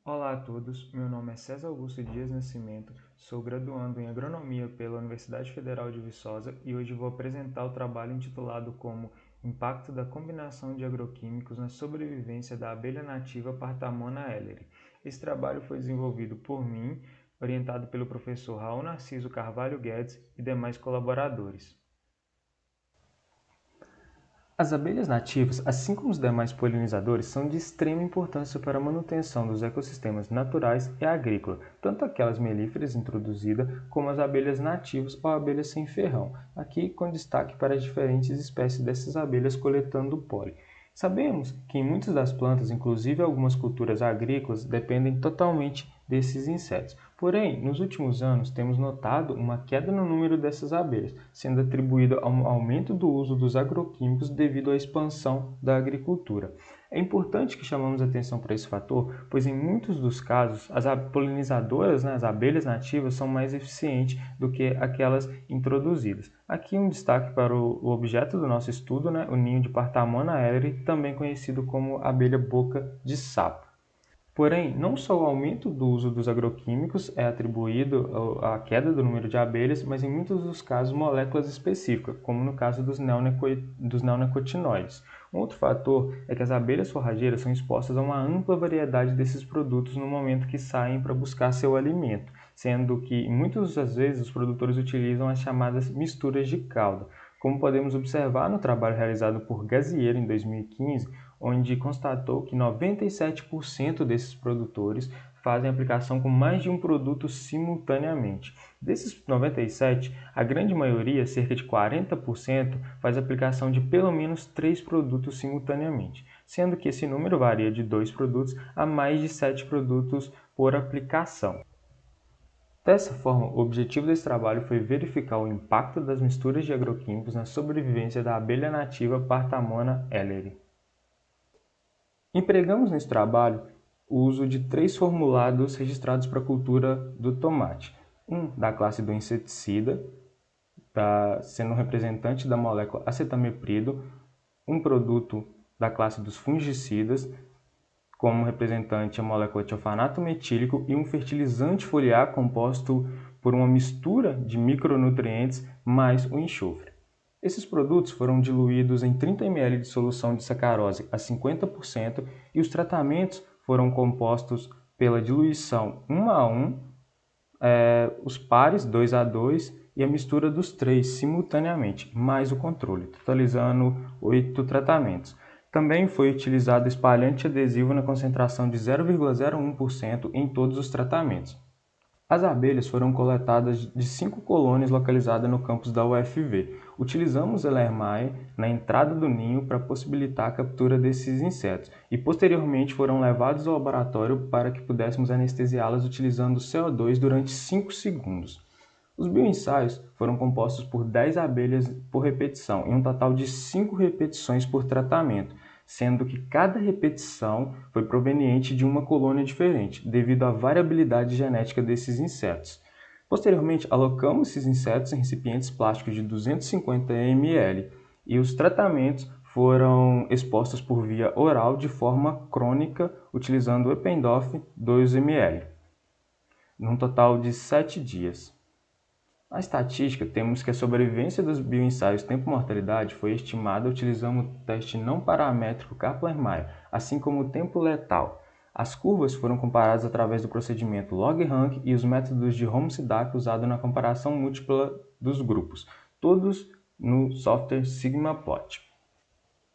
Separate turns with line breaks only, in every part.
Olá a todos, meu nome é César Augusto Dias Nascimento, sou graduando em Agronomia pela Universidade Federal de Viçosa e hoje vou apresentar o trabalho intitulado como Impacto da combinação de agroquímicos na sobrevivência da abelha nativa Partamona elleri. Esse trabalho foi desenvolvido por mim, orientado pelo professor Raul Narciso Carvalho Guedes e demais colaboradores. As abelhas nativas, assim como os demais polinizadores, são de extrema importância para a manutenção dos ecossistemas naturais e agrícolas, tanto aquelas melíferas introduzidas como as abelhas nativas ou abelhas sem ferrão, aqui com destaque para as diferentes espécies dessas abelhas coletando pólen. Sabemos que em muitas das plantas, inclusive algumas culturas agrícolas, dependem totalmente desses insetos. Porém, nos últimos anos, temos notado uma queda no número dessas abelhas, sendo atribuída ao aumento do uso dos agroquímicos devido à expansão da agricultura. É importante que chamemos atenção para esse fator, pois em muitos dos casos, as polinizadoras, as abelhas nativas, são mais eficientes do que aquelas introduzidas. Aqui um destaque para o objeto do nosso estudo, o ninho de Partamona elleri, também conhecido como abelha boca de sapo. Porém, não só o aumento do uso dos agroquímicos é atribuído à queda do número de abelhas, mas em muitos dos casos moléculas específicas, como no caso dos neonicotinoides. Um outro fator é que as abelhas forrageiras são expostas a uma ampla variedade desses produtos no momento que saem para buscar seu alimento, sendo que muitas das vezes os produtores utilizam as chamadas misturas de calda. Como podemos observar no trabalho realizado por Gazier em 2015, onde constatou que 97% desses produtores fazem aplicação com mais de um produto simultaneamente. Desses 97, a grande maioria, cerca de 40%, faz aplicação de pelo menos 3 produtos simultaneamente, sendo que esse número varia de 2 produtos a mais de 7 produtos por aplicação. Dessa forma, o objetivo desse trabalho foi verificar o impacto das misturas de agroquímicos na sobrevivência da abelha nativa Partamona elleri. Empregamos nesse trabalho o uso de 3 formulados registrados para a cultura do tomate. Um da classe do inseticida, sendo representante da molécula acetameprido, um produto da classe dos fungicidas, como representante a molécula tiofanato metílico e um fertilizante foliar composto por uma mistura de micronutrientes mais o enxofre. Esses produtos foram diluídos em 30 ml de solução de sacarose a 50% e os tratamentos foram compostos pela diluição 1 a 1, os pares 2 a 2 e a mistura dos 3 simultaneamente, mais o controle, totalizando 8 tratamentos. Também foi utilizado espalhante adesivo na concentração de 0,01% em todos os tratamentos. As abelhas foram coletadas de 5 colônias localizadas no campus da UFV. Utilizamos o Erlenmeyer na entrada do ninho para possibilitar a captura desses insetos e posteriormente foram levados ao laboratório para que pudéssemos anestesiá-las utilizando CO2 durante 5 segundos. Os bioensaios foram compostos por 10 abelhas por repetição, em um total de 5 repetições por tratamento, sendo que cada repetição foi proveniente de uma colônia diferente, devido à variabilidade genética desses insetos. Posteriormente, alocamos esses insetos em recipientes plásticos de 250 ml e os tratamentos foram expostos por via oral de forma crônica, utilizando o Eppendorf 2 ml, num total de 7 dias. Na estatística, temos que a sobrevivência dos bioensaios tempo-mortalidade foi estimada utilizando o teste não paramétrico Kaplan-Meier, assim como o tempo letal. As curvas foram comparadas através do procedimento log-rank e os métodos de Holmes-Dak usado na comparação múltipla dos grupos, todos no software Sigmaplot.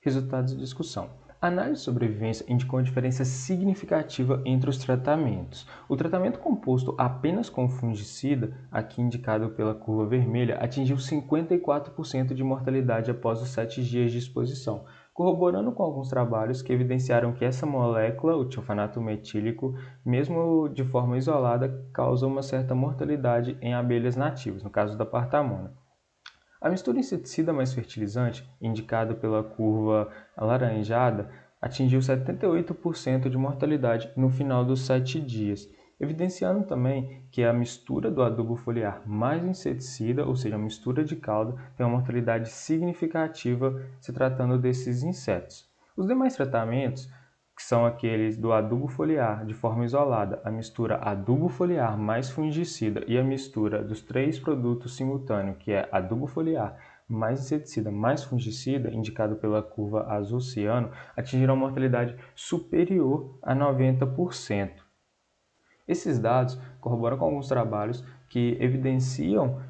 Resultados de discussão. A análise de sobrevivência indicou uma diferença significativa entre os tratamentos. O tratamento composto apenas com fungicida, aqui indicado pela curva vermelha, atingiu 54% de mortalidade após os 7 dias de exposição, corroborando com alguns trabalhos que evidenciaram que essa molécula, o tiofanato metílico, mesmo de forma isolada, causa uma certa mortalidade em abelhas nativas, no caso da partamona. A mistura inseticida mais fertilizante, indicada pela curva alaranjada, atingiu 78% de mortalidade no final dos 7 dias, evidenciando também que a mistura do adubo foliar mais inseticida, ou seja, a mistura de calda, tem uma mortalidade significativa se tratando desses insetos. Os demais tratamentos que são aqueles do adubo foliar de forma isolada, a mistura adubo foliar mais fungicida e a mistura dos 3 produtos simultâneos, que é adubo foliar mais inseticida mais fungicida, indicado pela curva azul ciano, atingiram uma mortalidade superior a 90%. Esses dados corroboram com alguns trabalhos que evidenciam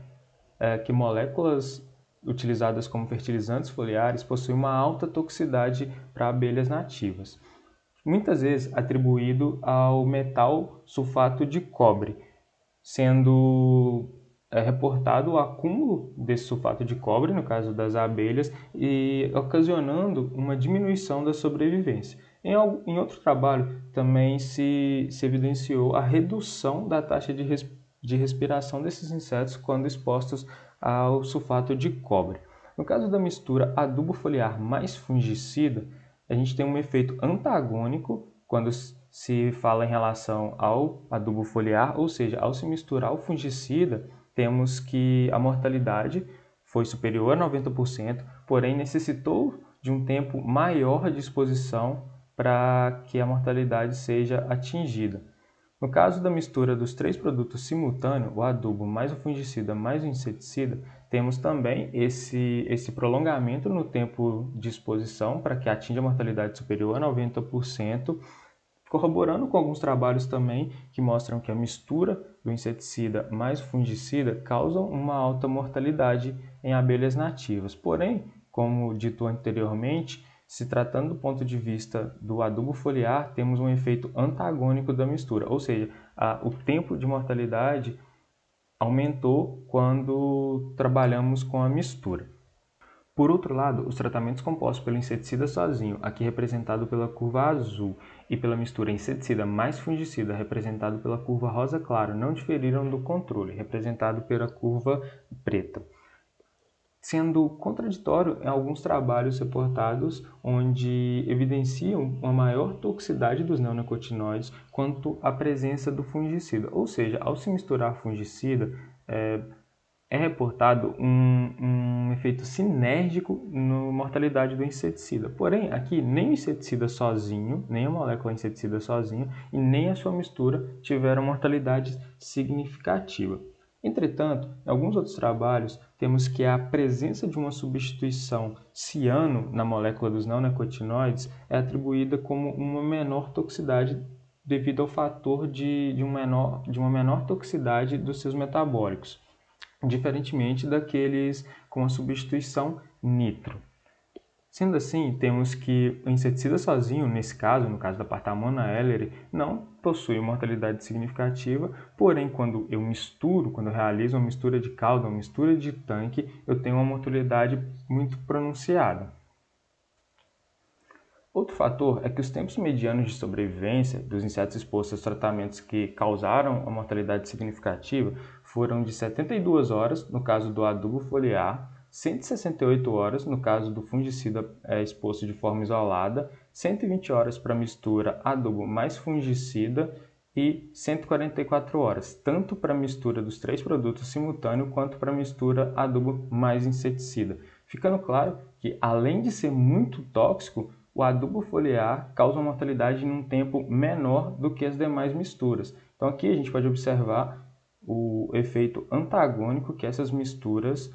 que moléculas utilizadas como fertilizantes foliares possuem uma alta toxicidade para abelhas nativas, muitas vezes atribuído ao metal sulfato de cobre, sendo reportado o acúmulo desse sulfato de cobre, no caso das abelhas, e ocasionando uma diminuição da sobrevivência. Em outro trabalho, também se evidenciou a redução da taxa de respiração desses insetos quando expostos ao sulfato de cobre. No caso da mistura adubo foliar mais fungicida, a gente tem um efeito antagônico quando se fala em relação ao adubo foliar, ou seja, ao se misturar o fungicida, temos que a mortalidade foi superior a 90%, porém necessitou de um tempo maior de exposição para que a mortalidade seja atingida. No caso da mistura dos 3 produtos simultâneos, o adubo mais o fungicida mais o inseticida, temos também esse prolongamento no tempo de exposição para que atinja a mortalidade superior a 90%, corroborando com alguns trabalhos também que mostram que a mistura do inseticida mais o fungicida causam uma alta mortalidade em abelhas nativas. Porém, como dito anteriormente, se tratando do ponto de vista do adubo foliar, temos um efeito antagônico da mistura, ou seja, o tempo de mortalidade aumentou quando trabalhamos com a mistura. Por outro lado, os tratamentos compostos pelo inseticida sozinho, aqui representado pela curva azul, e pela mistura inseticida mais fungicida, representado pela curva rosa claro, não diferiram do controle, representado pela curva preta, sendo contraditório em alguns trabalhos reportados onde evidenciam uma maior toxicidade dos neonicotinoides quanto à presença do fungicida. Ou seja, ao se misturar fungicida, é reportado um efeito sinérgico na mortalidade do inseticida. Porém, aqui nem o inseticida sozinho, nem a molécula inseticida sozinha e nem a sua mistura tiveram mortalidade significativa. Entretanto, em alguns outros trabalhos, temos que a presença de uma substituição ciano na molécula dos neonicotinoides é atribuída como uma menor toxicidade devido ao fator de uma menor toxicidade dos seus metabólicos, diferentemente daqueles com a substituição nitro. Sendo assim, temos que o inseticida sozinho, nesse caso, no caso da Partamona elleri, não possui mortalidade significativa, porém quando eu realizo uma mistura de calda, uma mistura de tanque, eu tenho uma mortalidade muito pronunciada. Outro fator é que os tempos medianos de sobrevivência dos insetos expostos aos tratamentos que causaram a mortalidade significativa foram de 72 horas, no caso do adubo foliar, 168 horas, no caso do fungicida exposto de forma isolada, 120 horas para a mistura adubo mais fungicida e 144 horas, tanto para a mistura dos 3 produtos simultâneo quanto para a mistura adubo mais inseticida. Ficando claro que, além de ser muito tóxico, o adubo foliar causa uma mortalidade em um tempo menor do que as demais misturas. Então aqui a gente pode observar o efeito antagônico que essas misturas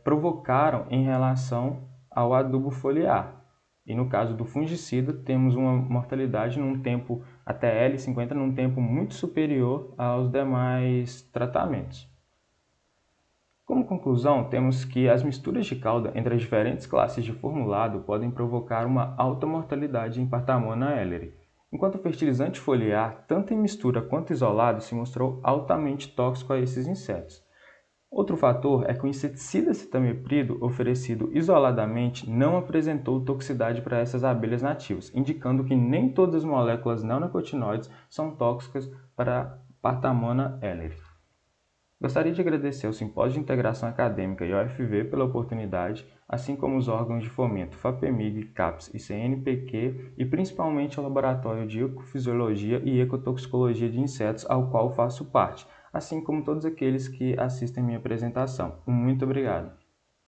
provocaram em relação ao adubo foliar. E no caso do fungicida, temos uma mortalidade num tempo, até L50, num tempo muito superior aos demais tratamentos. Como conclusão, temos que as misturas de calda entre as diferentes classes de formulado podem provocar uma alta mortalidade em Partamona elleri, enquanto o fertilizante foliar, tanto em mistura quanto isolado, se mostrou altamente tóxico a esses insetos. Outro fator é que o inseticida cetamiprido oferecido isoladamente não apresentou toxicidade para essas abelhas nativas, indicando que nem todas as moléculas neonicotinoides são tóxicas para Partamona elleri. Gostaria de agradecer ao Simpósio de Integração Acadêmica e ao UFV pela oportunidade, assim como os órgãos de fomento FAPEMIG, CAPES e CNPq, e principalmente ao Laboratório de Ecofisiologia e Ecotoxicologia de Insetos, ao qual faço parte, assim como todos aqueles que assistem minha apresentação. Muito obrigado!